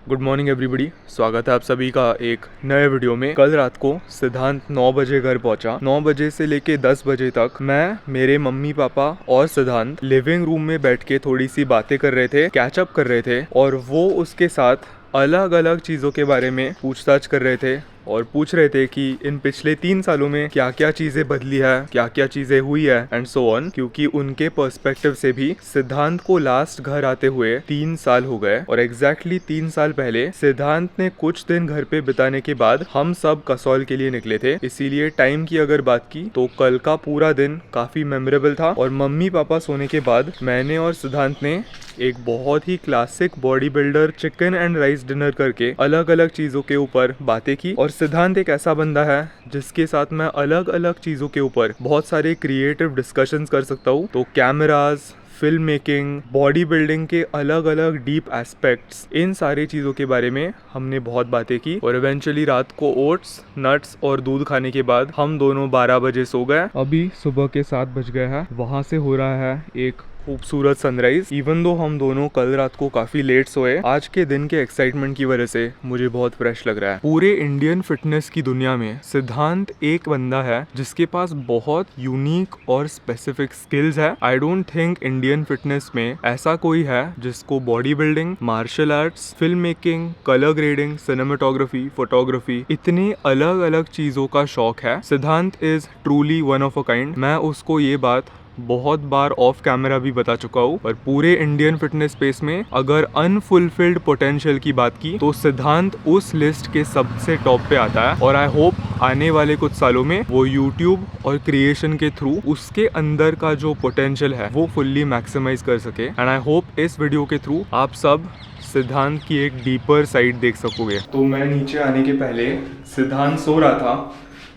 Good morning everybody, स्वागत है आप सभी का एक नए वीडियो में। कल रात को सिद्धांत 9 बजे घर पहुंचा। 9 बजे से लेके 10 बजे तक मैं, मेरे मम्मी पापा और सिद्धांत लिविंग रूम में बैठ के थोड़ी सी बातें कर रहे थे, कैचअप कर रहे थे और वो उसके साथ अलग अलग चीज़ों के बारे में पूछताछ कर रहे थे और पूछ रहे थे कि इन पिछले 3 सालों में क्या क्या चीज़ें बदली है, क्या क्या चीज़ें हुई है एंड सो ऑन। क्योंकि उनके पर्सपेक्टिव से भी सिद्धांत को लास्ट घर आते हुए 3 साल हो गए और एग्जैक्टली 3 साल पहले सिद्धांत ने कुछ दिन घर पे बिताने के बाद हम सब कसौल के लिए निकले थे। इसीलिए टाइम की अगर बात की तो कल का पूरा दिन काफ़ी मेमोरेबल था और मम्मी पापा सोने के बाद मैंने और सिद्धांत ने एक बहुत ही classic body builder chicken and rice dinner करके अलग अलग चीज़ों के ऊपर बातें की। और सिद्धांत एक ऐसा बंदा है जिसके साथ मैं अलग अलग चीज़ों के ऊपर बहुत सारे क्रिएटिव डिस्कशंस कर सकता हूँ। तो cameras, film making, body building के अलग अलग डीप एस्पेक्ट्स, इन सारी चीज़ों के बारे में हमने बहुत बातें की और इवेंचुअली रात को ओट्स, नट्स और दूध खाने के बाद हम दोनों 12 बजे सो गए। अभी सुबह के 7 बज गए हैं। वहाँ से हो रहा है एक खूबसूरत सनराइज। इवन दो हम दोनों कल रात को काफी लेट सोए, आज के दिन के एक्साइटमेंट की वजह से मुझे बहुत फ्रेश लग रहा है। पूरे इंडियन फिटनेस की दुनिया में सिद्धांत एक बंदा है जिसके पास बहुत यूनिक और स्पेसिफिक स्किल्स है। I don't think Indian fitness में ऐसा कोई है जिसको body building, martial arts, film making, colour grading, cinematography, photography, इतनी अलग अलग चीजों का शौक है। Siddhant is truly one of a kind. मैं उसको ये बात बहुत बार ऑफ कैमरा भी बता चुका हूँ। पर पूरे इंडियन फिटनेस स्पेस में अगर अनफुलफिल्ड पोटेंशियल की बात की तो सिद्धांत उस लिस्ट के सबसे टॉप पे आता है। और आई होप आने वाले कुछ सालों में वो यूट्यूब और क्रिएशन के थ्रू उसके अंदर का जो पोटेंशियल है वो फुल्ली मैक्सिमाइज कर सके। एंड आई होप इस वीडियो के थ्रू आप सब सिद्धांत की एक डीपर साइड देख सकोगे। तो मैं नीचे आने के पहले सिद्धांत सो रहा था,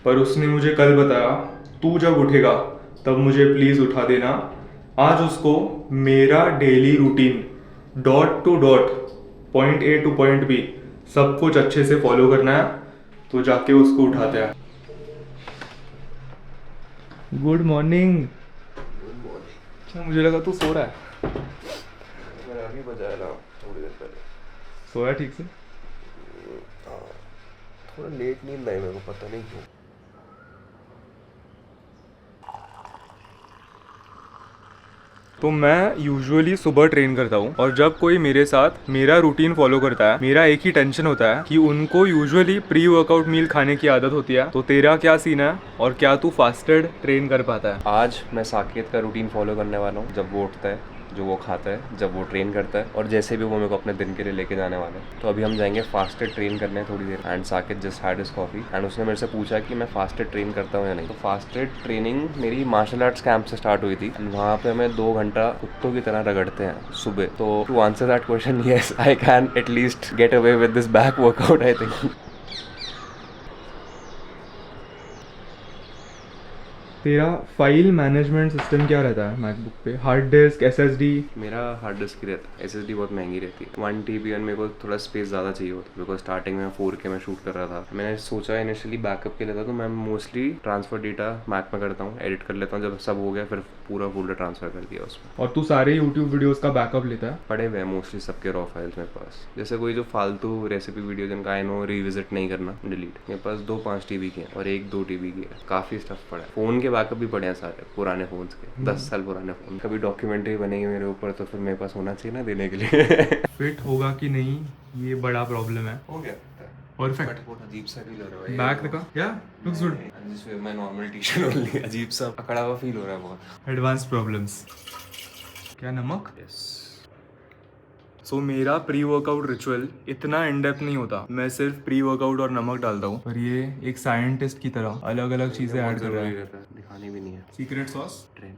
पर उसने मुझे कल बताया तू जब उठेगा तब मुझे प्लीज़ उठा देना। आज उसको मेरा daily routine dot to dot, point A to point B सब कुछ अच्छे से फॉलो करना है। तो जाके उसको उठाते हैं। Good morning. अच्छा, मुझे लगा तू सो रहा है। मैंने अभी बजाया ना थोड़ी देर पहले। सोया ठीक से? थोड़ा लेट नींद आई मेरे को, पता नहीं क्यों। तो मैं यूजुअली सुबह ट्रेन करता हूँ और जब कोई मेरे साथ मेरा रूटीन फॉलो करता है, मेरा एक ही टेंशन होता है कि उनको यूजुअली प्री वर्कआउट मील खाने की आदत होती है। तो तेरा क्या सीन है और क्या तू फास्टेड ट्रेन कर पाता है? आज मैं साकेत का रूटीन फॉलो करने वाला हूँ। जब वो उठता है, जो वो खाता है, जब वो ट्रेन करता है और जैसे भी वो मेरे को अपने दिन के लिए लेके जाने वाला है। तो अभी हम जाएंगे फास्टेड ट्रेन करने थोड़ी देर। And Saket just had his coffee and उसने मेरे से पूछा कि मैं फास्टेड ट्रेन करता हूँ या नहीं। तो फास्टेड ट्रेनिंग मेरी मार्शल आर्ट्स कैंप से स्टार्ट हुई थी। वहाँ पे हमें 2 घंटा कुत्तों की तरह रगड़ते हैं सुबह। तो to answer that question, yes I can at least get away with this back workout I think. तेरा फाइल मैनेजमेंट सिस्टम क्या रहता है मैकबुक पे? Hard disk, SSD? मेरा हार्ड डिस्क ही रहता है, एसएसडी बहुत महंगी रहती है। 1 TB और मेरे को थोड़ा स्पेस ज़्यादा चाहिए होता, बिकॉज स्टार्टिंग में 4K में शूट कर रहा था। मैंने सोचा इनिशियली बैकअप के लिए था, तो मैं मोस्टली ट्रांसफर डेटा मैक में करता हूँ, एडिट कर लेता हूँ। जब सब हो गया फिर पूरा फोल्डर ट्रांसफर कर दिया उसमें। और तू सारे यूट्यूब वीडियोस का बैकअप लेता है? पड़े हुए हैं मोस्टली सबके रॉ फाइल्स मेरे पास। जैसे कोई जो फालतू रेसिपी वीडियो जिनका आई नो रिविजिट नहीं करना, डिलीट। मेरे पास 2 5 TB के हैं और 1 2 TB की है। काफ़ी स्टफ पड़ा है। फ़ोन के बैकअप भी पड़े हैं सारे पुराने फ़ोन्स के, 10 साल पुराने फ़ोन। कभी डॉक्यूमेंट्री बनेगी मेरे ऊपर तो फिर मेरे पास होना चाहिए ना देने के लिए। फिट होगा कि नहीं ये बड़ा प्रॉब्लम है। हो गया परफेक्ट। बहुत अजीब सा फील हो रहा है बैक दिखा, या लुक्स गुड। जिस वे मैं नॉर्मल टी-शर्ट ओनली, अजीब सा अकड़ा हुआ फील हो रहा है बहुत। Advance problems. क्या नमक? यस। सो मेरा प्री वर्कआउट रिचुअल इतना इन डेप्थ नहीं होता। मैं सिर्फ प्री वर्कआउट और नमक डालता हूँ, पर ये एक साइंटिस्ट की तरह अलग अलग चीजें ऐड कर रहा है। दिखानी भी नहीं है। सीक्रेट सॉस ट्रेन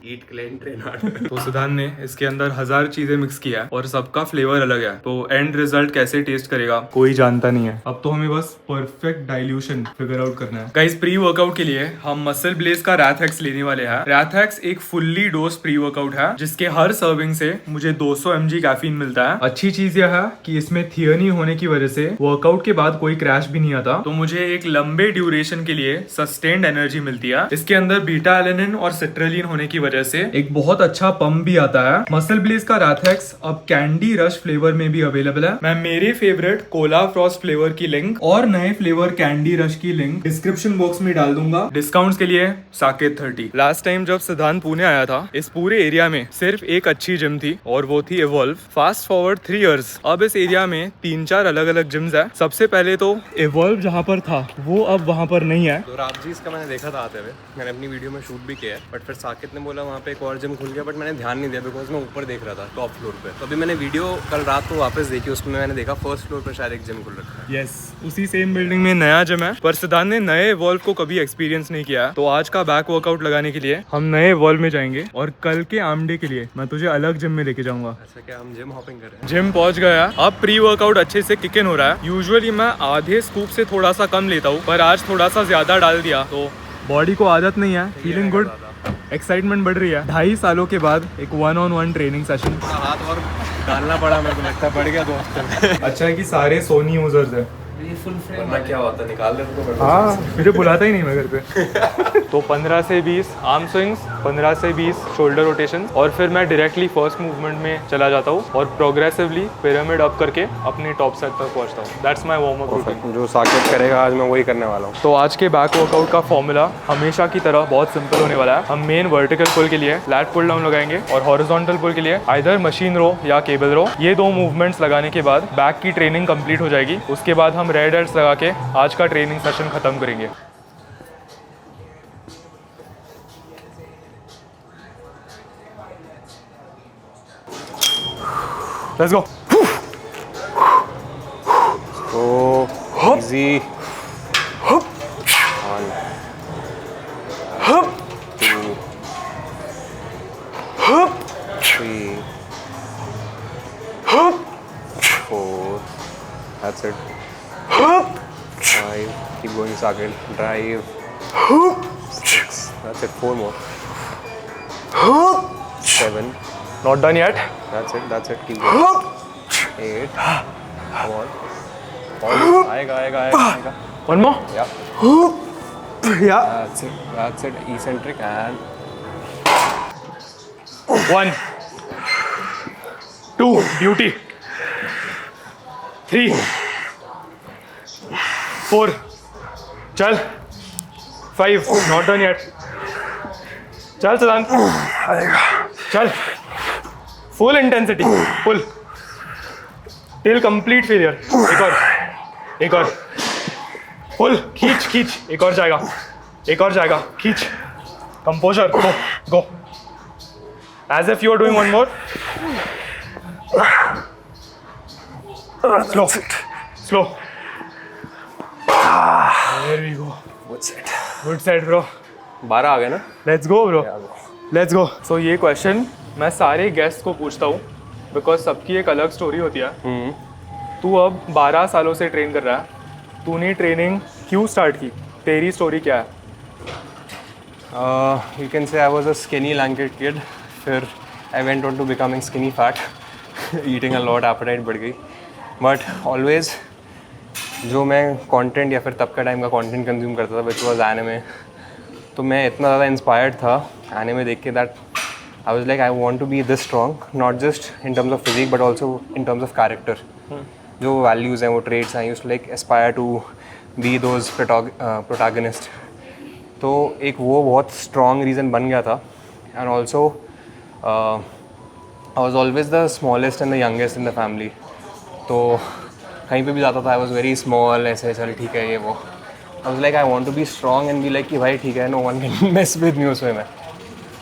ईट क्लीन ट्रेन हार्ड। तो सिद्धांत ने इसके अंदर 1000 चीजें मिक्स किया है और सबका फ्लेवर अलग है। तो एंड रिजल्ट कैसे टेस्ट करेगा कोई जानता नहीं है। अब तो हमें बस परफेक्ट डाइल्यूशन फिगर आउट करना है। गाइस, प्री वर्कआउट के लिए हम मसल ब्लेज का रैथेक्स लेने वाले हैं। रैथेक्स एक फुल्ली डोज प्री वर्कआउट है जिसके हर सर्विंग से मुझे 200 mg कैफीन मिलता है। अच्छी चीज यह है कि इसमें थियनी होने की वजह से वर्कआउट के बाद कोई क्रैश भी नहीं आता। तो मुझे एक लंबे ड्यूरेशन के लिए सस्टेन्ड एनर्जी मिलती है। इसके अंदर बीटा एलेनिन और सिट्रिक एड्रेनलिन होने की वजह से एक बहुत अच्छा पंप भी आता है। मसल ब्लेज का रैथेक्स अब कैंडी रश फ्लेवर में भी अवेलेबल है। मैं मेरे फेवरेट कोला फ्रॉस्ट फ्लेवर की लिंक और नए फ्लेवर कैंडी रश की लिंक डिस्क्रिप्शन बॉक्स में डाल दूंगा। डिस्काउंट्स के लिए साकेत 30। लास्ट टाइम जब सिद्धांत पुणे आया था, इस पूरे एरिया में सिर्फ एक अच्छी जिम थी और वो थी इवॉल्व। फास्ट फॉरवर्ड 3 इयर्स, अब इस एरिया में 3-4 अलग अलग जिम्स है। सबसे पहले तो इवॉल्व जहाँ पर था वो अब वहाँ पर नहीं है। तो रामजी इसका मैंने देखा था आते हुए, मैंने अपनी वीडियो में शूट भी किया है, बट फिर साकेत ने बोला वहाँ पे एक और जिम खुल गया, बट मैंने ध्यान नहीं दिया बिकॉज मैं ऊपर देख रहा था टॉप फ्लोर पे। तो अभी मैंने वीडियो कल रात को वापस देखी, उसमें मैंने देखा फर्स्ट फ्लोर पे शायद एक जिम खुल रखा है। यस, उसी सेम बिल्डिंग में नया जिम है, पर सिद्धांत ने नए इवॉल्व को कभी एक्सपीरियंस नहीं किया। तो आज का बैक वर्कआउट लगाने के लिए हम नए इवॉल्व में जाएंगे और कल के आर्म डे के लिए मैं तुझे अलग जिम में लेके जाऊंगा। अच्छा, क्या हम जिम हॉपिंग कर रहे हैं? जिम पहुंच गया, अब प्री वर्कआउट अच्छे से किक इन हो रहा है। यूजुअली मैं आधे स्कूप से थोड़ा सा कम लेता हूँ, पर आज थोड़ा सा ज्यादा डाल दिया, तो बॉडी को आदत नहीं है। फीलिंग गुड, एक्साइटमेंट बढ़ रही है। 2.5 सालों के बाद एक 1-on-1 ट्रेनिंग सेशन। हाथ और डालना पड़ा, मेरे को लगता है बढ़ गया दोस्त। अच्छा है कि सारे सोनी यूजर्स है। वरना क्या होता, निकाल दे तो। हाँ, मुझे बुलाता ही नहीं मैं घर पे। तो 15 से 20 आर्म स्विंग्स, 15 से 20 शोल्डर रोटेशन, और फिर मैं डायरेक्टली फर्स्ट मूवमेंट में चला जाता हूँ और प्रोग्रेसिवली पिरामिड अप करके अपने टॉप सेट तक पहुँचता हूँ। That's my warm up routine. जो साकेत करेगा आज मैं वही करने वाला हूँ। तो आज के बैक वर्कआउट का फॉर्मूला हमेशा की तरह बहुत सिंपल होने वाला है। हम मेन वर्टिकल पुल के लिए लैट पुल डाउन लगाएंगे और हॉरिजॉन्टल पुल के लिए आइदर मशीन रो या केबल रो। ये 2 मूवमेंट्स लगाने के बाद बैक की ट्रेनिंग कंप्लीट हो जाएगी। उसके बाद हम रेड हेड्स लगा के आज का ट्रेनिंग सेशन खत्म करेंगे। Let's go. So easy. 1, 2, 3, 4. That's it. 5. Keep going, Saket. Drive. 6. That's it. 4 more. 7. Not done yet. That's it. That's it. Keep going. 8. Come on. आएगा. One more. Yeah. Yeah. That's it. Eccentric and 1, 2, beauty. 3, 4, चल. 5, not done yet. चल सिद्धांत, चल. Full intensity, full. Till complete failure. एक और. Full. खींच. एक और जाएगा. खींच. Composure. Go. As if you are doing one more. Slow. There we go. Good set, bro. 12 आ गए ना? Let's go, bro. Let's go. So ये क्वेश्चन मैं सारे गेस्ट को पूछता हूँ, बिकॉज सबकी एक अलग स्टोरी होती है। तू अब 12 सालों से ट्रेन कर रहा है, तूने ट्रेनिंग क्यों स्टार्ट की? तेरी स्टोरी क्या है? You can say I was a skinny lanky kid. फिर I went on to becoming skinny fat. Eating a lot, appetite बढ़ गई. But always जो मैं कंटेंट या फिर तब का टाइम का कंटेंट कंज्यूम करता था, which was anime, तो मैं इतना ज़्यादा इंस्पायर्ड था anime देख के that I was like I want to be this strong, not just in terms of physique but also in terms of character. जो वैल्यूज़ हैं, वो ट्रेड्स हैं, I used to like aspire to be those protagonist. तो एक वो बहुत strong reason बन गया था. And also I was always the smallest and the youngest in the family. तो कहीं पे भी जाता था I was very small, ऐसे चल ठीक है ये वो. I was like I want to be strong and be like कि भाई ठीक है, no one can mess with me उसमें मैं.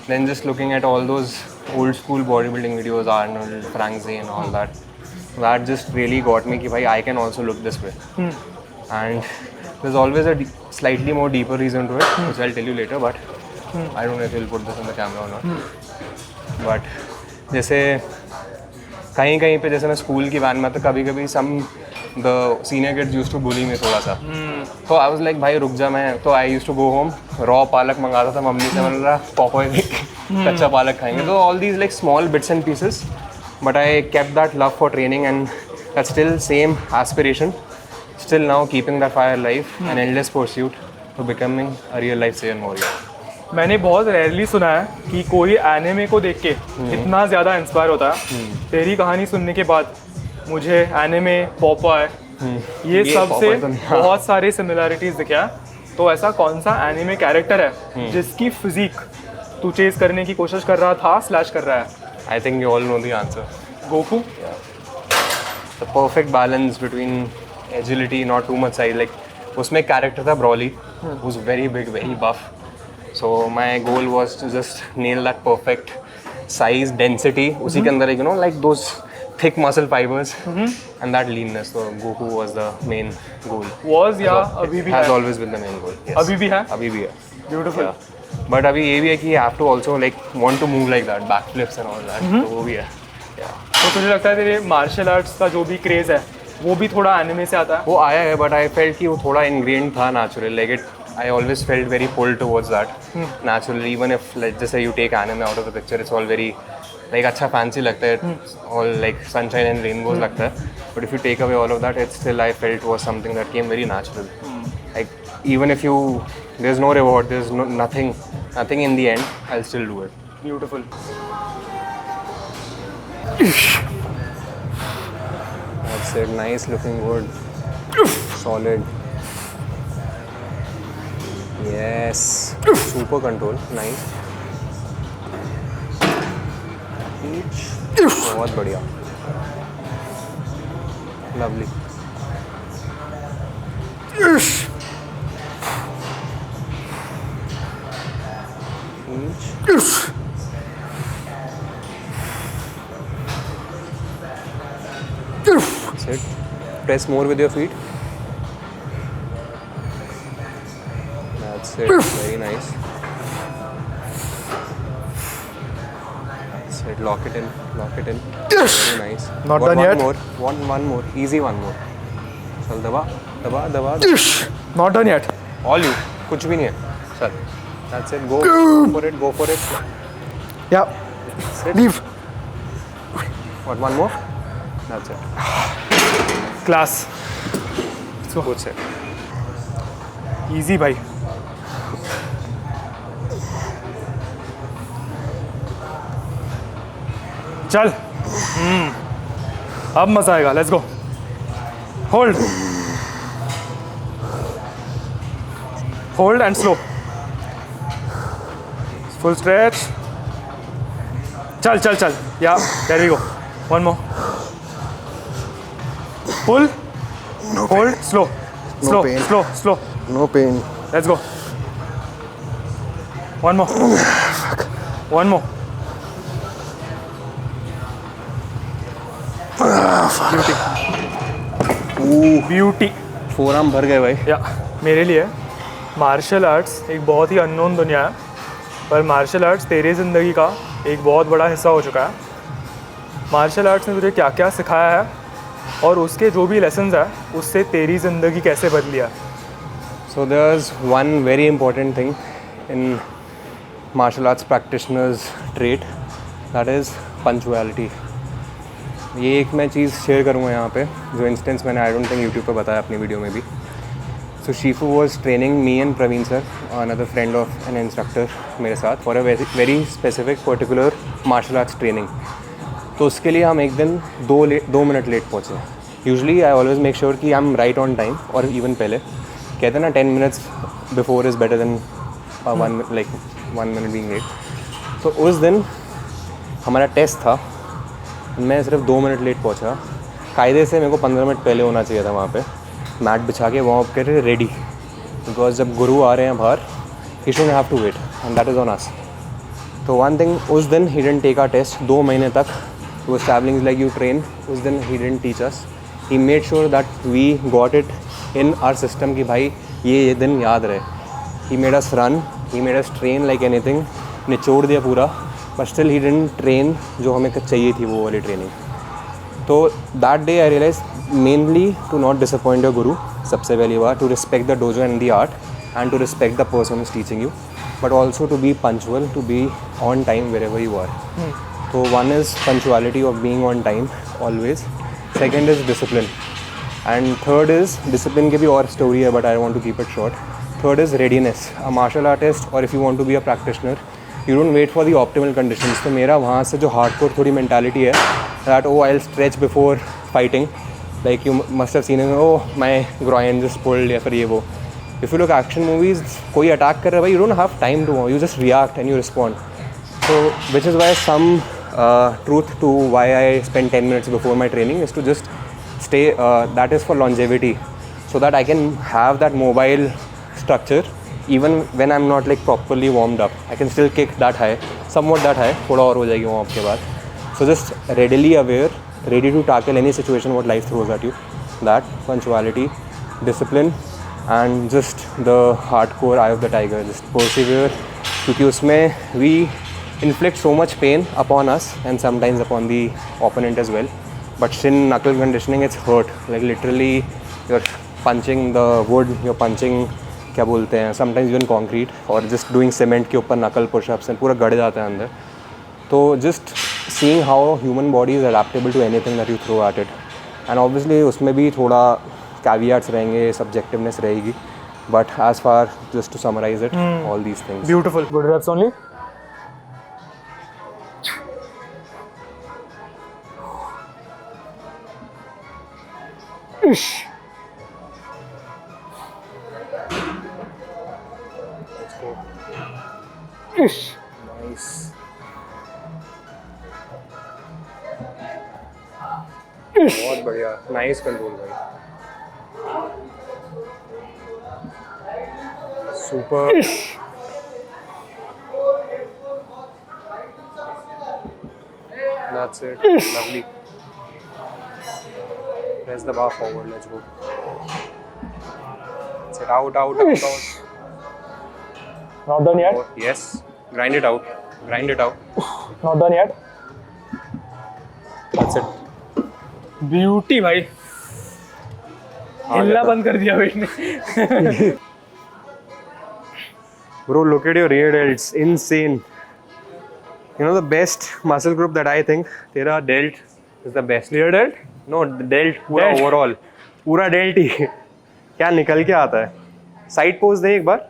Then just looking at all those old school bodybuilding videos, Arnold, Frank Zane, all that just really got me कि भाई I can also look this way. And there's always a slightly more deeper reason to it, which I'll tell you later, but I don't know if you'll put this on the camera or not. But जैसे कहीं पे जैसे मैं school की van में तो कभी the senior kids used to bully me थोड़ा सा. तो I was like भाई रुक जा, मैं तो I used to go home, raw पालक मंगाता था मम्मी से, मैंने बोला पॉपॉय कच्चा पालक खाएंगे. तो all these like small bits and pieces, but I kept that love for training and that still same aspiration, still now keeping that fire alive, an endless pursuit to becoming a real life Saiyan warrior. मैंने बहुत rarely सुना है कि कोई anime को देख के इतना ज़्यादा इंस्पायर होता है। तेरी कहानी सुनने के बाद मुझे एनिमे, पॉपाय ये सब से बहुत सारे सिमिलरिटीज़ दिखे हैं। तो ऐसा कौन सा एनिमे कैरेक्टर है जिसकी फिजिक तू चेज करने की कोशिश कर रहा था / कर रहा है? I think you all know the answer. Goku. The perfect balance between agility, not too much size. Like उसमें एक कैरेक्टर था Broly, who's very big, very buff. So my goal was to just nail that perfect size, density. उसी के अंदर एक like those thick muscle fibers and that leanness. So Goku was the main goal. Was या अभी भी has है? always been the main goal. Yes. अभी भी है? अभी भी है. Beautiful. Yeah. But अभी ये भी है कि you have to also like want to move like that, backflips and all that. तो वो भी है. Yeah. तो तुझे लगता है तेरे मार्शल आर्ट्स का जो भी क्रेज है वो भी थोड़ा एनिमे से आता है? वो आया है, बट आई फेल्ट कि वो थोड़ा इनग्रेन्ड था natural. Like it I always felt very pulled towards that naturally, even if like just say you take anime out of the picture, it's all very like अच्छा fancy लगता है, all like sunshine and rainbows लगता है. But if you take away all of that, it still I felt was something that came very natural. Like even if you there's no reward, there's nothing in the end, I'll still do it. Beautiful. That's it. Nice looking wood. Solid. Yes. Super control. Nice. Each. बहुत बढ़िया. Lovely. Each. That's it. Press more with your feet. That's it. Very nice. That's it. Lock it in. Lock it in. Very nice. Not done yet. One more. Easy one more. चल दबा. Not done yet. All you. कुछ भी नहीं है. चल. That's it. Go for it. Go for it. Yeah. That's it. Leave. What? One more. That's it. Class. So Good set. easy भाई. चल. अब मजा आएगा. Let's go. Hold. Hold and slow. Full stretch. चल चल चल. Yeah there we go. One more. Pull. Hold. Slow. Slow pain. Slow slow. No pain. Let's go. One more. One more. Beauty. Beauty. Forearm भर गए भाई. या मेरे लिए martial arts एक बहुत ही अननोन दुनिया है, पर मार्शल आर्ट्स तेरी ज़िंदगी का एक बहुत बड़ा हिस्सा हो चुका है. मार्शल आर्ट्स ने तुझे क्या क्या सिखाया है और उसके जो भी लेसन्स हैं उससे तेरी ज़िंदगी कैसे बदली है? So there's one very important thing in martial arts practitioners trait, that is punctuality. ये एक मैं चीज़ शेयर करूँगा यहाँ पे, जो इंस्टेंस मैंने आई डोंट थिंक यूट्यूब पे बताया अपनी वीडियो में भी. So Shifu was training me and Praveen sir, another friend of an instructor मेरे साथ, for a very specific particular martial arts training. तो उसके लिए हम एक दिन 2 मिनट लेट पहुँचे. Usually I always make sure कि I am right on time, और इवन पहले कहते हैं ना 10 minutes before is better than 1 minute being late. तो उस दिन हमारा टेस्ट था, मैं सिर्फ 2 मिनट लेट पहुंचा. कायदे से मेरे को 15 मिनट पहले होना चाहिए था वहाँ पे, मैट बिछा के वार्म अप कर रेडी, बिकॉज जब गुरु आ रहे हैं बाहर, he should have to wait and that is on us. तो वन थिंग, उस दिन ही डिडंट टेक आवर टेस्ट. 2 महीने तक वो ट्रैवलिंग लाइक यू ट्रेन. उस दिन ही didn't teach us. He made sure that we got it in our system कि भाई ये दिन याद रहे. He made us run, he made us train like anything. निचोड़ दिया पूरा, but still he didn't train जो हमें चाहिए थी वो वाली ट्रेनिंग. तो that day I realize mainly to not disappoint your guru. सबसे पहली बार to respect the dojo and the art and to respect the person is teaching you, but also to be punctual, to be on time wherever you are. तो one is punctuality of being on time always. Second is discipline, and third is discipline की भी और story है, but I want to keep it short. Third is readiness. A martial artist or if you want to be a practitioner, you don't wait for the optimal conditions. तो मेरा वहाँ से जो hardcore थोड़ी mentality है that oh I'll stretch before fighting. Like you must have seen it, oh my groin just pulled या फिर ये वो. If you look action movies, कोई attack कर रहा है भाई, you don't have time to, you just react and you respond. So which is why some truth to why I spend 10 minutes before my training is to just stay, that is for longevity, so that I can have that mobile structure even when I'm not like properly warmed up. I can still kick that high, somewhat that high, थोड़ा और हो जाएगी warm up के बाद. So just readily aware, ready to tackle any situation what life throws at you. That punctuality, discipline and just the hardcore eye of the tiger. Just persevere क्योंकि उसमें we inflict so much pain upon us and sometimes upon the opponent as well. But in knuckle conditioning it's hurt. Like literally you're punching the wood, you're punching क्या बोलते हैं sometimes even concrete or just doing cement के ऊपर knuckle push-ups and पूरा गड़ जाता है अंदर. तो just seeing how human body is adaptable to anything that you throw at it. And obviously उसमें भी थोड़ा caveats रहेंगे, subjectiveness रहेगी. But as far just to summarize it, all these things. Beautiful. Good reps only. Ish. Ish. Nice. Ish. बहुत बढ़िया. Nice control भाई. Super. Ish. That's it. Lovely. Press the bar forward. Let's go. That's it. Out, out, out, out. Not done yet. Oh, yes. Grind it out. Grind it out. Not done yet. That's it. Beauty भाई. हिलना बंद कर दिया wait ने. Bro, look at your rear delts. Insane. You know the best muscle group that I think, तेरा delt is the best. Rear delt. No, the delt पूरा Delt. overall. पूरा delt ही. क्या निकल के आता है? Side pose दे एक बार.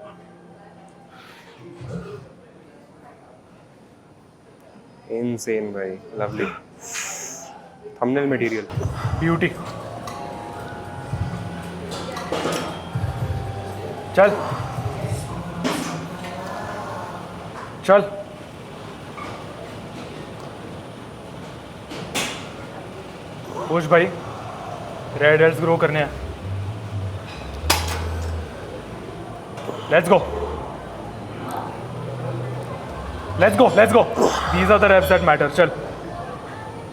Insane भाई. Lovely. Thumbnail material. Beauty. चल. चल. पुश भाई. रेड हेल्स ग्रो करने हैं. Let's go. Let's go. Let's go. These are the reps that matter. चल.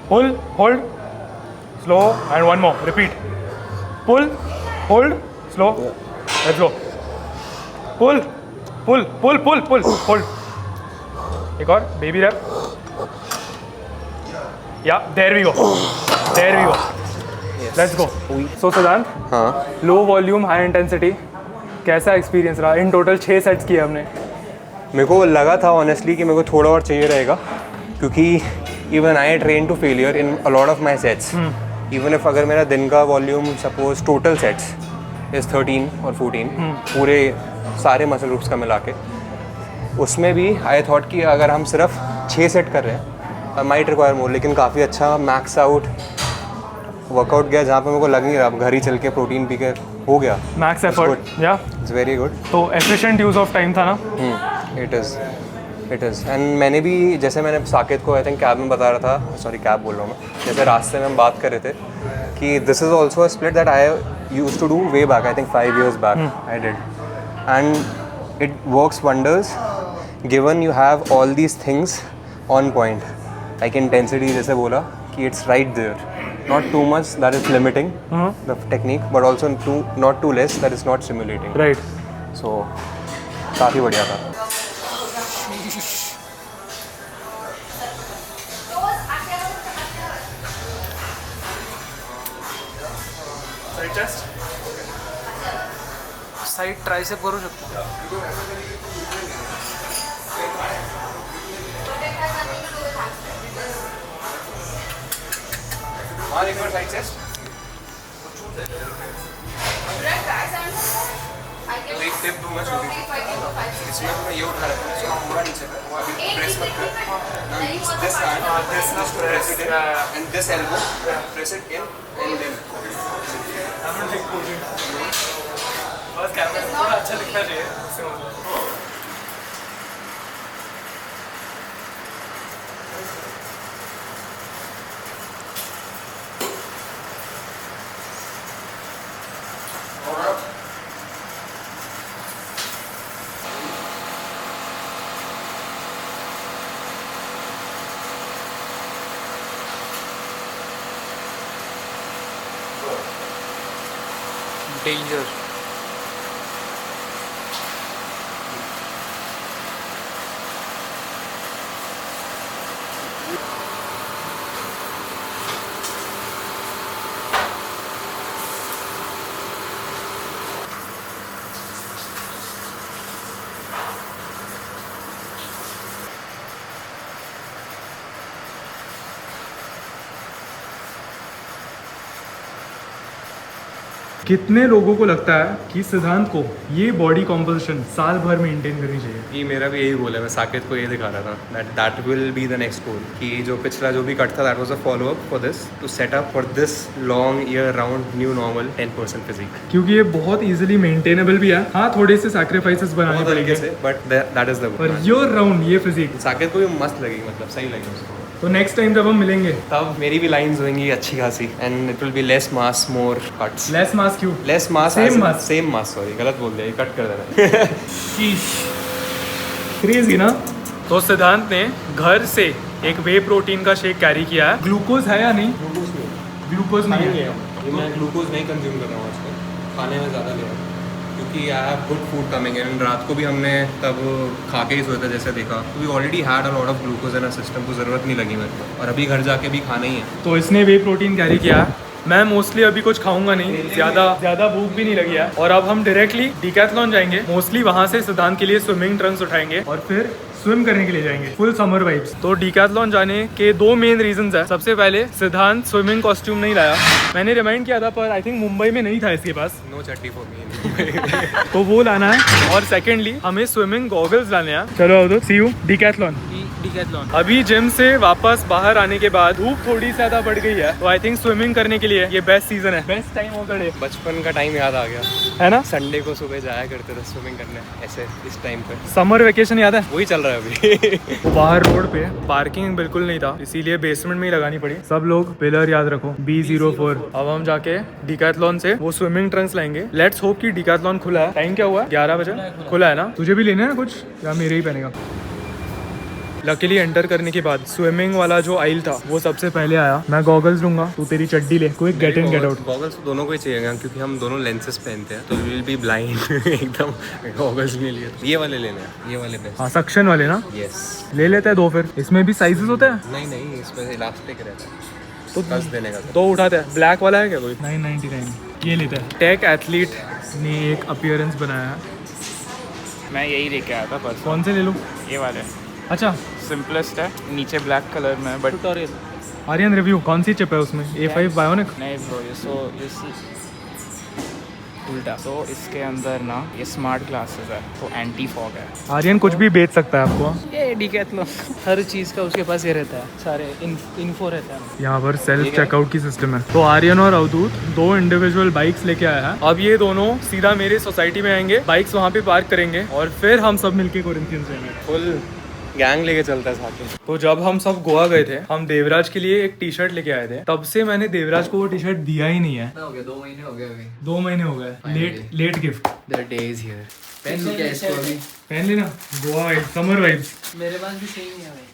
Pull, hold, slow, and one more. Repeat. Pull, hold, slow. Let's go. Pull, pull, pull, pull, pull, hold. एक और baby rep. Yeah, there we go. There we go. Let's go. So Siddhant, हाँ. low volume, high intensity. कैसा experience रहा? In total 6 sets किए हमने. मेरे को लगा था ऑनेस्टली कि मेरे को थोड़ा और चाहिए रहेगा क्योंकि even I train to failure in a lot of my sets. Even if अगर मेरा दिन का volume suppose total sets is 13 और 14 पूरे सारे मसल ग्रुप्स का मिला के, उसमें भी आई थॉट कि अगर हम सिर्फ 6 सेट कर रहे हैं आई माइट रिक्वायर मोर. लेकिन काफ़ी अच्छा मैक्स आउट वर्कआउट गया जहाँ पे मेरे को लग नहीं रहा अब घर ही चल के प्रोटीन पी के हो गया. Max effort. या इट्स वेरी गुड. तो एफिशिएंट यूज ऑफ टाइम था ना. इट इज़ एंड मैंने भी जैसे मैंने साकेत को आई थिंक कैब में बता रहा था, सॉरी कैब बोल रहा हूँ मैं, जैसे रास्ते में हम बात कर रहे थे कि this is also a split that I used to do way back. I think 5 years back I did and it works wonders given you have all these things on point. Like intensity जैसे बोला कि it's right there. Not too much that is limiting the technique, but also not too less that is not stimulating. Right. So, काफ़ी बढ़िया था. Side chest. Side tricep करू शकतो. हाँ एक बार साइड चेस्ट. I तो एक टिप दूंगा छोटी सी, इसमें मैं ये उठा रखा हूँ, इसको पूरा नीचे कर, वो अभी प्रेस मत कर, now use this hand, this to press it in, and this elbow, press it in and then. बस कैमरा थोड़ा अच्छा दिखना चाहिए उससे मतलब। Danger. कितने लोगों को लगता है कि सिद्धांत को ये बॉडी कॉम्पोजिशन साल भर मेंटेन करनी चाहिए? ये मेरा भी यही गोल है, मैं साकेत को ये दिखा रहा था that will be the next goal, कि जो पिछला जो भी कट था that was a follow up for this, to set up for this long year round new normal 10% physique. क्योंकि ये बहुत इजीली मेंटेनेबल भी है। हाँ, थोड़े से सैक्रिफाइसेस बनाने तरीके पड़ेंगे से, but that is the per year round ये फिजिक। साकेत को भी मस्त लगेगी, मतलब सही लगेगा उसको। तो नेक्स्ट टाइम जब हम मिलेंगे तब मेरी भी लाइंस होंगी अच्छी खासी, and it will be less mass more cuts. Less mass क्यों? Less mass, same mass, sorry गलत बोल दिया, ये कट कर देना। क्रेजी ना। तो सिद्धांत ने घर से एक वे प्रोटीन का शेक कैरी किया है। ग्लूकोज है या नहीं? ग्लूकोज नहीं है। ये मैं ग्लूकोज नहीं कंज्यूम कर रहा हूँ आजकल, खाने में ज़्यादा ले रहा हूँ क्योंकि I have good food coming in. रात को भी हमने तब खा के ही सोए थे जैसे देखा, तो we already had a lot of glucose in a system, को ज़रूरत नहीं लगी मेरे को, और अभी घर जाके भी खाना ही है। तो इसने वे प्रोटीन कैरी किया। मैं मोस्टली अभी कुछ खाऊंगा नहीं, ज़्यादा भूख भी नहीं लगी है। और अब हम डायरेक्टली डिकैथलॉन जाएंगे। मोस्टली वहाँ से सिद्धांत के लिए स्विमिंग ट्रंक्स उठाएंगे और फिर स्विम करने के लिए जाएंगे। Full summer vibes. तो डिकैथलॉन जाने के दो मेन रीजंस है। सबसे पहले सिद्धांत स्विमिंग कॉस्ट्यूम नहीं लाया, मैंने रिमाइंड किया था पर आई थिंक मुंबई में नहीं था इसके पास। No Chatti for me. तो वो लाना है। और सेकेंडली हमें स्विमिंग गॉगल्स लाने हैं। चलो अवधूत, सी यू डिकैथलॉन। अभी जिम से वापस बाहर आने के बाद धूप थोड़ी सी ज्यादा बढ़ गई है, तो आई थिंक स्विमिंग करने के लिए ये बेस्ट सीजन है, best time of the day. बचपन का टाइम याद आ गया, है ना? संडे को सुबह जाया करते थे स्विमिंग करने, ऐसे इस टाइम पे। समर वेकेशन याद है? वही चल रहा है अभी। तो बाहर रोड पे पार्किंग बिल्कुल नहीं था, इसीलिए बेसमेंट में ही लगानी पड़ी। सब लोग पिलर याद रखो, B04। अब हम जाके डिकैथलॉन से वो स्विमिंग ट्रंक्स लाएंगे। लेट्स होप कि डिकैथलॉन खुला है। टाइम क्या हुआ है? 11 बजे खुला है ना? तुझे भी लेना है कुछ या मेरे ही पहनेगा? लकीली एंटर करने के बाद स्विमिंग वाला जो आइल था वो सबसे पहले आया। मैं गॉगल्स लूंगा, तू तेरी चड्डी ले। Quick get in get out. Goggles तो दोनों को ही चाहिएगा क्योंकि हम दोनों लेंसेज पहनते हैं, तो विल बी ब्लाइंड एकदम। गॉगल्स नहीं लिए, ये वाले लेने हैं, ये वाले बेस्ट। हाँ, सक्शन वाले ना? यस, ले लेते हैं दो। फिर इसमें भी साइजेस होते हैं? नहीं, इसमें इलास्टिक रहता है, तो कस देने का। दो उठाते हैं। ब्लैक वाला है क्या कोई? 999 ये लेते हैं। टेक एथलीट ने एक अपीयरेंस बनाया है। मैं यही लेके आया था पर। कौन से ले लूँ? ये वाले अच्छा, सिंपलेस्ट है, नीचे ब्लैक कलर में है, बट आर्यन रिव्यू कौन सी चिप है उसमें? A5 bionic? नहीं ब्रो, ये उल्टा। तो इसके अंदर ना ये स्मार्ट ग्लासेस है, तो एंटी फॉग है। आर्यन कुछ भी बेच सकता है आपको। ये डिकैथलॉन हर चीज़ का उसके पास ये रहता है, सारे इन्फो रहता है। यहाँ पर सेल्फ चेकआउट की सिस्टम है। तो आर्यन और अवधूत दो इंडिविजुअल बाइक्स लेके आया है। अब ये दोनों सीधा मेरे सोसाइटी में आएंगे, बाइक्स वहाँ पे पार्क करेंगे और फिर हम सब मिलके कोरिंथियंस जाएंगे। फुल गैंग लेके चलता है साथ में। तो जब हम सब गोवा गए थे, हम देवराज के लिए एक टी शर्ट लेके आए थे। तब से मैंने देवराज को वो टी शर्ट दिया ही नहीं है। हो गया 2 महीने हो गए अभी। 2 महीने हो गए। Late gift. The day is here. पहन लूं क्या इसको अभी? पहन लेना। Goa vibe, summer vibes. मेरे पास भी सेम ही है भाई।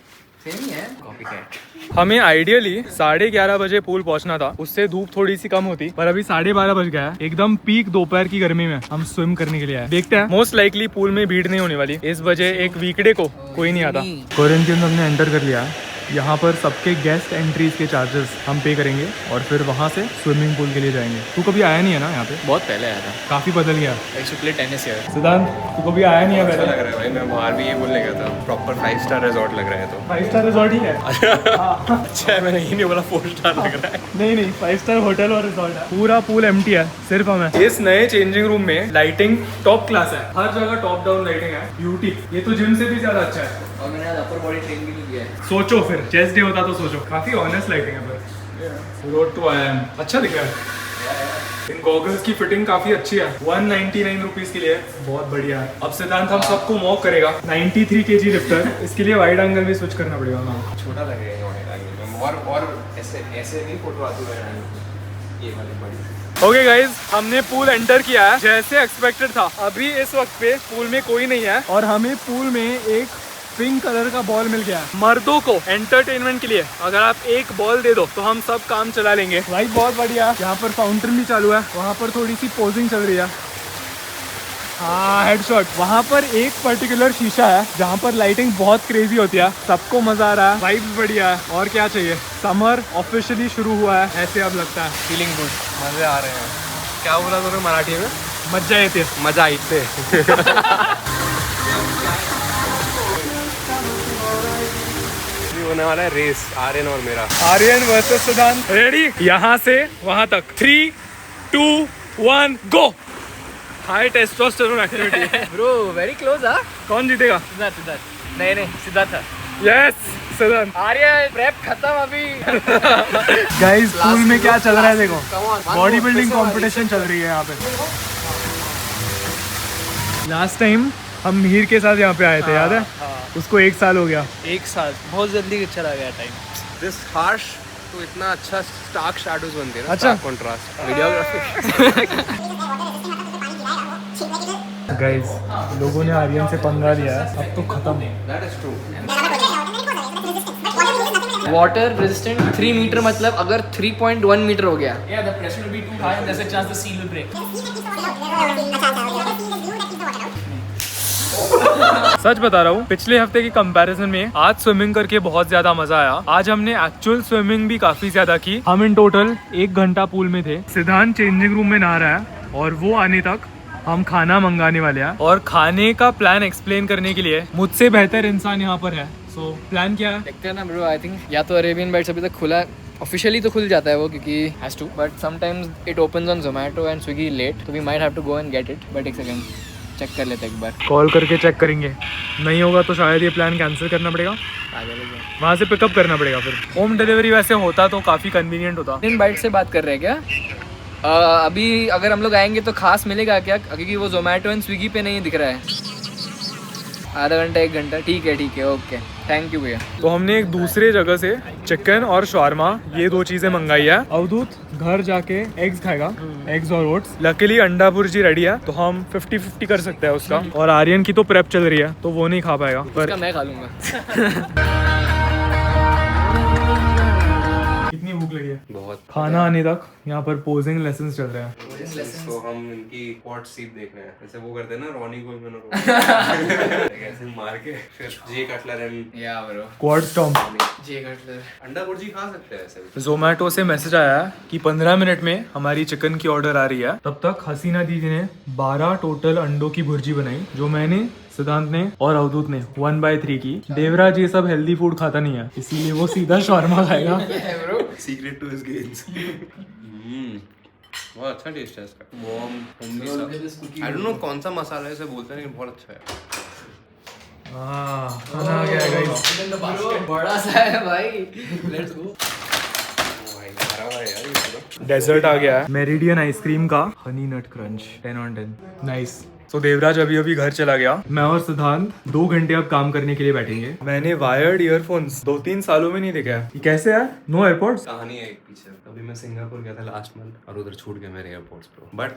सेम ही है। Copy cat. हमें आइडियली 11:30 बजे पूल पहुंचना था, उससे धूप थोड़ी सी कम होती, पर अभी 12:30 बज गया है। एकदम पीक दोपहर की गर्मी में हम स्विम करने के लिए आए। देखते हैं, मोस्ट लाइकली पूल में भीड़ नहीं होने वाली इस वजह। एक वीकडे को कोई नहीं आता। कोरिंथियंस हमने एंटर कर लिया। यहाँ पर सबके गेस्ट एंट्रीज के चार्जेस हम पे करेंगे और फिर वहाँ से स्विमिंग पूल के लिए जाएंगे। तू कभी आया नहीं है ना यहाँ पे? बहुत पहले आया था। काफ़ी बदल गया। I should play tennis here. सिद्धांत तू कभी आया नहीं है अच्छा पहले? लग रहा है भाई, मैं बाहर भी ये बोलने गया था, प्रॉपर 5 स्टार रिजॉर्ट लग रहा है। तो 5 स्टार रिजॉर्ट ही है। अच्छा मैंने ही नहीं बोला 4 स्टार लग रहा है। नहीं नहीं, 5 स्टार होटल और रिजॉर्ट है। पूरा पूल एम्प्टी है, सिर्फ हमें। इस नए चेंजिंग रूम में लाइटिंग टॉप क्लास है, हर जगह टॉप डाउन लाइटिंग है, ब्यूटी। ये तो जिम से भी ज्यादा अच्छा है। और मैंने आज अपर बॉडी ट्रेन भी नहीं किया है। सोचो फिर चेस्ट डे होता तो सोचो। काफी ऑनेस्ट लाइटिंग है पर रोड टू आई एम अच्छा दिख रहा है। इन गॉगल्स की फिटिंग काफी अच्छी है। 199 रुपीज के लिए बहुत बढ़िया है। अब सिद्धांत हम सबको मॉक करेगा 93 kg लिफ्टर। इसके लिए वाइड एंगल भी स्विच करना पड़ेगा ना। छोटा लगेगा और ऐसे नहीं फोटो आती है ये वाली बड़ी। ओके गाइज, हमने पूल एंटर किया है जैसे एक्सपेक्टेड था। अभी इस वक्त पे पूल में कोई नहीं है और हमें पूल में एक पिंक कलर का बॉल मिल गया है। मर्दों को एंटरटेनमेंट के लिए अगर आप एक बॉल दे दो तो हम सब काम चला लेंगे। भाई बहुत बढ़िया। यहाँ पर फाउंटेन भी चालू है, वहाँ पर थोड़ी सी पोजिंग चल रही है। हाँ हेडशॉट। वहाँ पर एक पर्टिकुलर शीशा है जहाँ पर लाइटिंग बहुत क्रेजी होती है। सबको मजा आ रहा है, वाइब्स बढ़िया है और क्या चाहिए। समर ऑफिशियली शुरू हुआ है ऐसे अब लगता है। Feeling good. मजे आ रहे हैं। क्या बोला तूने मराठी में? मजा येते। मजा आते। होने वाला है रेस, आर्यन और मेरा। आर्यन वर्सेस सिद्धांत। रेडी? यहाँ से वहाँ तक 3, 2, 1 go. High testosterone activity. Bro very close. हाँ कौन जीतेगा? सिद्धार्थ नहीं सिद्धार्थ था। यस सिद्धांत। आर्यन प्रेप खत्म अभी। गाइस पूल में क्या चल रहा है देखो, बॉडी बिल्डिंग कंपटीशन चल रही है यहाँ पे। लास्ट टाइम हम मीर के साथ यहाँ पे आए थे, याद है? उसको 1 साल हो गया। 1 साल बहुत जल्दी चला गया टाइम। दिस हार्श तो इतना अच्छा स्टार्क शैडोज बनते हैं ना। अच्छा कंट्रास्ट वीडियोग्राफी। गाइस लोगों ने आर्यन से पंगा लिया है, अब तो खत्म है। That is true. Water resistant 3 metre मतलब अगर 3.1 मीटर हो गया। Yeah, the pressure will be too high and there's a chance the seal will break. सच बता रहा हूँ, पिछले हफ्ते के कंपैरिजन में आज स्विमिंग करके बहुत ज्यादा मजा आया। आज हमने एक्चुअल स्विमिंग भी काफी ज्यादा की। हम इन टोटल 1 घंटा पूल में थे। सिद्धांत चेंजिंग रूम में नहा रहा है और वो आने तक हम खाना मंगाने वाले हैं। और खाने का प्लान एक्सप्लेन करने के लिए मुझसे बेहतर इंसान यहाँ पर है। सो प्लान क्या है? देखते हैं ना ब्रो। आई थिंक या तो अरेबियन बाइट्स अभी तक खुला, ऑफिशियली तो खुल जाता है वो क्योंकि has to, but sometimes it opens on Zomato and Swiggy late, तो we might have to go and get it. But एक सेकंड चेक कर लेते हैं एक बार। कॉल करके चेक करेंगे, नहीं होगा तो शायद ये प्लान कैंसिल करना पड़ेगा। वहाँ से पिकअप करना पड़ेगा। फिर होम डिलीवरी वैसे होता तो काफ़ी कन्वीनियंट होता। अरेबियन बाइट से बात कर रहे हैं क्या? अभी अगर हम लोग आएंगे तो खास मिलेगा क्या? क्योंकि वो जोमेटो एंड स्विगी पे नहीं दिख रहा है। आधा घंटा 1 घंटा ठीक है ओके थैंक यू भैया। तो हमने एक दूसरे जगह से चिकन और शवारमा ये 2 चीज़ें मंगाई है। अवधूत घर जाके एग्स खाएगा, एग्स और ओट्स। लकीली अंडा भुर्जी रेडी है तो हम 50-50 कर सकते हैं उसका। और आर्यन की तो प्रेप चल रही है तो वो नहीं खा पाएगा, पर मैं खा लूँगा। कितनी भूख लगी है। बहुत। खाना आने तक यहाँ पर पोजिंग लेसन्स चल रहे हैं। तो हम इनकी क्वाड सीप देख रहे हैं, जैसे वो करते हैं ना रॉनी कोलमैन। ऐसे मार के फिर जे कटलर एंड या ब्रो क्वाड स्टॉम्प। जे कटलर अंडा भुर्जी खा सकते हैं ऐसे। जोमेटो से मैसेज आया है कि 15 मिनट में हमारी चिकन की ऑर्डर आ रही है। तब तक हसीना दीदी ने 12 टोटल अंडों की भुर्जी बनाई, जो मैंने, सिद्धांत ने और अवधूत ने 1/3 की। देवराज ये सब हेल्दी फूड खाता नहीं है, इसीलिए वो सीधा शॉर्मा खाएगा। Secret to his gains. बहुत अच्छा टेस्ट है इसका। आई डोंट नो कौन सा मसाला है, इसे बोलते नहीं, बहुत अच्छा है। खाना आ गया है गाइस। बड़ा सा है भाई। Let's go. डेजर्ट आ गया है, मेरिडियन आइसक्रीम का हनी नट क्रंच 10 on 10 नाइस। तो देवराज अभी घर चला गया। मैं और सिद्धांत 2 घंटे अब काम करने के लिए बैठेंगे। मैंने वायर्ड ईयरफोन्स 2-3 सालों में नहीं देखा है। ये कैसे है? No airports. कहानी है एक पीछे। अभी मैं सिंगापुर गया था लास्ट मंथ और उधर छूट गए मेरे एयरपोर्ट्स प्रो। बट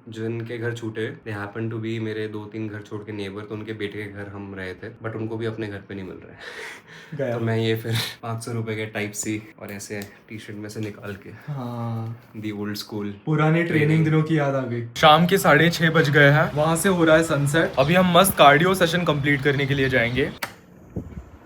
जो इनके घर छूटे दे हैपन टू बी मेरे 2-3 घर छोड़ के नेबर, तो उनके बेटे के घर हम रहे थे, बट उनको भी अपने घर पे नहीं मिल रहा है। तो मैं ये फिर 500 रुपए के टाइप सी और ऐसे टी शर्ट में से निकाल के दी ओल्ड स्कूल पुराने ट्रेनिंग दिनों की याद आ गई। शाम के 6:30 बज गए हैं। वहाँ से हो रहा है सनसेट। अभी हम मस्त कार्डियो सेशन कंप्लीट करने के लिए जाएंगे।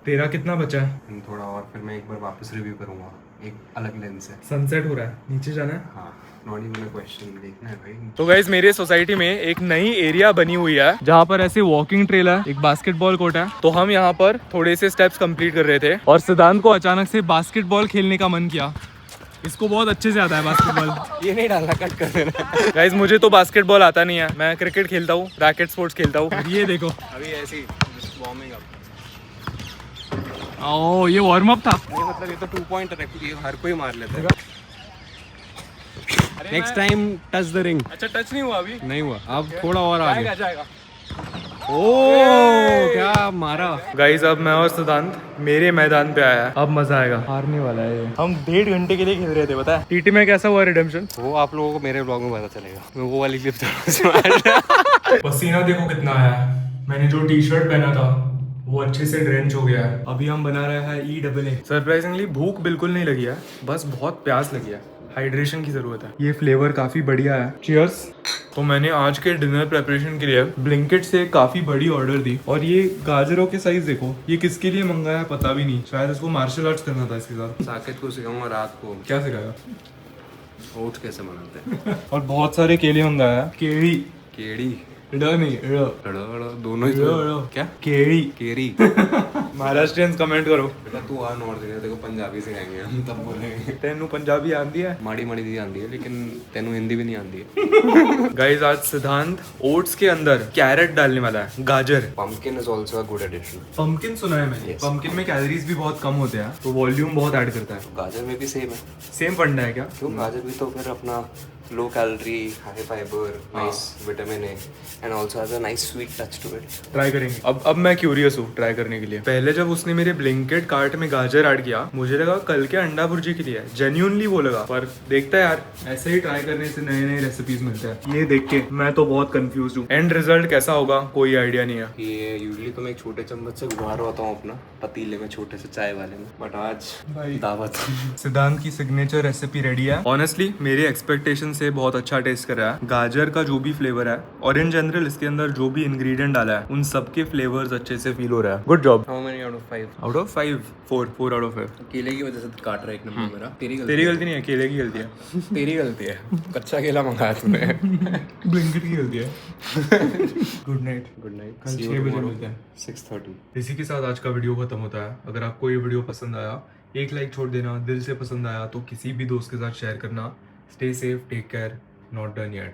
तेरा कितना बचा है? थोड़ा और फिर मैं एक बार वापस रिव्यू करूँगा एक अलग लेंस से। सनसेट हो रहा है, नीचे जाना है। हाँ, नॉट इवन अ क्वेश्चन, देखना है भाई। तो गाइज मेरे सोसाइटी में एक नई एरिया बनी हुई है जहाँ पर ऐसे वॉकिंग ट्रेल है, एक बास्केटबॉल कोर्ट है। तो हम यहाँ पर थोड़े से स्टेप्स कंप्लीट कर रहे थे और सिद्धांत को अचानक से बास्केटबॉल खेलने का मन किया। इसको बहुत अच्छे से आता है बास्केटबॉल। ये नहीं डालना, कट कर देना। गाइज मुझे तो बास्केटबॉल आता नहीं है, मैं क्रिकेट खेलता हूँ, रैकेट स्पोर्ट्स खेलता हूँ। ये देखो, अभी ऐसे ही वार्मिंग अप। ओ ये वार्म अप था। ये मतलब ये तो 2 पॉइंट ये हर कोई मार लेता है। Next time touch the ring. अच्छा टच नहीं हुआ अभी? नहीं हुआ, अब थोड़ा और आगे। जाएगा। ओह क्या मारा। गाइज अब मैं और सिद्धांत मेरे मैदान पे आया है, अब मजा आएगा। हारने वाला है ये। हम 1.5 घंटे के लिए खेल रहे थे, पता है? टीटी में कैसा हुआ रिडेम्पशन? वो आप लोगों को मेरे ब्लॉग में पता चलेगा। मैं वो वाली क्लिप पसीना देखो कितना आया है। मैंने जो टी शर्ट पहना था वो अच्छे से ड्रेंच हो गया है। अभी हम बना रहे हैं EAA। सरप्राइजिंगली भूख बिल्कुल नहीं लगी है, बस बहुत प्यास लगी है, हाइड्रेशन की जरूरत है। ये फ्लेवर काफी बढ़िया है। चीयर्स। तो मैंने आज के डिनर प्रेपरेशन के लिए ब्लिंकिट से काफी बड़ी ऑर्डर दी और ये गाजरों के साइज देखो, ये किसके लिए मंगाया है पता भी नहीं, शायद इसको मार्शल आर्ट्स करना था इसके साथ। साकेत को सिखाऊंगा रात को क्या सिखाया? ओट्स कैसे बनाते हैं। और बहुत सारे केले मंगाया है। केड़ी केड़ी नहीं दोनों ही क्या केड़ी केरी। महाराष्ट्रियंस कमेंट करो। बेटा तू आ नॉर्थ इंडिया, देखो पंजाबी सिखाएंगे हम, तब बोलेंगे। तेनू पंजाबी आंदी है? माड़ी माड़ी दी आंदी है, लेकिन तेनू हिंदी भी नहीं आंदी है। गाइस आज सिद्धांत ओट्स के अंदर कैरेट डालने वाला है, गाजर। Pumpkin is also a good addition. Pumpkin सुना है मैंने। पंपकिन में कैलोरीज भी बहुत कम होते हैं, तो वॉल्यूम बहुत ऐड करता है। गाजर में भी सेम है। सेम फंडा है क्या? क्यों, गाजर भी तो फिर अपना low calorie, high fibre, nice vitamin A and also has a nice sweet touch to it. Try करेंगे। अब मैं क्यूरियस हूँ ट्राई करने के लिए। पहले जब उसने मेरे ब्लिंकिट कार्ट में गाजर ऐड किया, मुझे लगा कल के अंडा भुर्जी के लिए है, जेन्युइनली वो लगा। पर देखता है यार, ऐसे ही ट्राई करने से नए नए रेसिपीज मिलते हैं। ये देख के मैं तो बहुत कंफ्यूज हूँ, एंड रिजल्ट कैसा होगा कोई आइडिया नहीं है। ये यूजुअली तो मैं एक छोटे चम्मच से घुमा रहा होता हूँ अपना पतीले में, छोटे से चाय वाले में, बट आज भाई दावत। सिद्धांत की सिग्नेचर रेसिपी रेडी है। ऑनेस्टली मेरे एक्सपेक्टेशन से बहुत अच्छा टेस्ट कर रहा है। गाजर का जो भी फ्लेवर है और इन जनरल इसके अंदर जो भी इंग्रेडिएंट डाला है, उन सबके फ्लेवर्स अच्छे से फील हो रहा है। Good job. How many out of 5? Out of 5 4 out of 5। केले की वजह से काट रहा है एक नंबर मेरा। तेरी गलती नहीं है, केले की गलती है। तेरी गलती है, कच्चा केला मंगाया तूने। ब्लिंकिट की गलती है। Good night. Good night. कल 6 बजे मिलते हैं। 6:30। इसी के साथ आज का वीडियो खत्म होता है। अगर आपको ये वीडियो पसंद आया, एक लाइक छोड़ देना। दिल से पसंद आया तो किसी भी दोस्त के साथ शेयर करना। Stay safe, take care, not done yet.